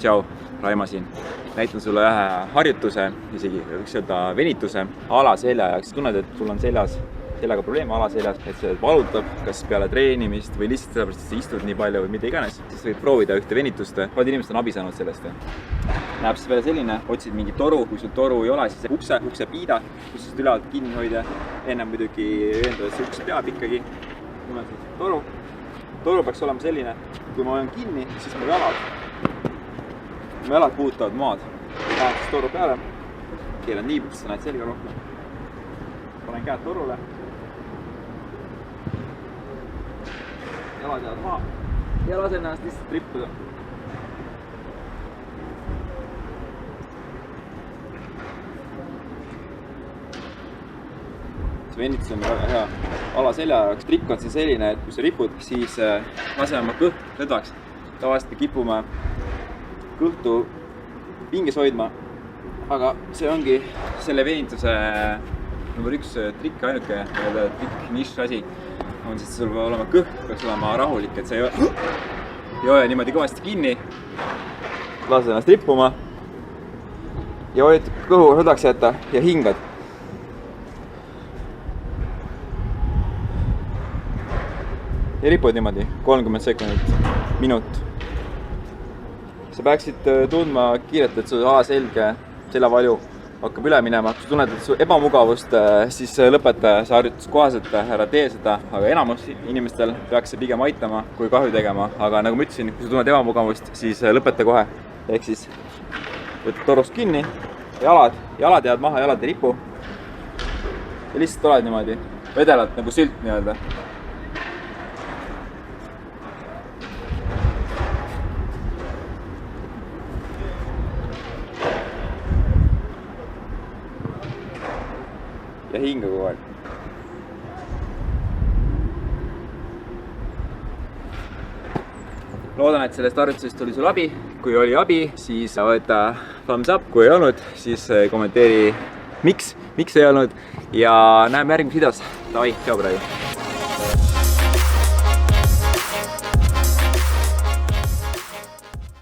tšau, Raimo siin. Näitan sulle ühe harjutuse, isegi võiks öelda venituse alaselja jaoks. Tunned, et sul on seljaga probleem alaseljas, et see valutab kas peale treenimist või lihtsalt sellepärast, et sa istud nii palju või mida iganes, siis võid proovida ühte venitust. Paljud inimesed on abi saanud sellest. Näeb siis veel selline, otsid mingi toru, kui sul toru ei ole, siis ukse piida, kus sa ülevalt kinni hoida. Enne muidugi veendada, et see uks peab ikkagi. Toru peaks olema selline, kui ma olen kinni, siis mu jalad puudutavad maad. Lähen siis toru peale, keelan nii, sa näed selga rohkem. Panen käed torule. Jalad jäävad maha ja lasen ennast lihtsalt rippuda. See venitus on väga hea alaselja jaoks. Trikk on siin selline, et kui sa ripud, siis laseme oma kõht lõdvaks. Tavaliselt me kipume kõhtu pinges hoidma, aga see ongi selle venituse number 1 trikk, ainuke trikk, nišš asi on siis sul peab olema kõht, peaks olema rahulik, et sa ei hoia niimoodi kõvasti kinni. Lase ennast rippuma ja hoid kõhu lõdvaks jätta ja hingad. Ja ripud niimoodi 30 sekundit, minut. Sa peaksid tundma kiirelt, et su alaselge seljavalju hakkab üle minema. Kui sa tunned, et su ebamugavust, siis lõpeta see harjutus kohaselt, ära tee seda, aga enamus inimestel peaks see pigem aitama kui kahju tegema. Aga nagu ma ütlesin, kui sa tunned ebamugavust, siis lõpeta kohe. Ehk siis võtad torust kinni, jalad jäävad maha, jalad ei ripu. Ja lihtsalt oled niimoodi, vedelad nagu sült nii-öelda. Ja hinga kogu aeg. Loodan, et sellest harjutusest oli sul abi. Kui oli abi, siis võta thumbs up. Kui ei olnud, siis kommenteeri miks ei olnud. Ja näeme järgmises videos. Davai, tšau praegu.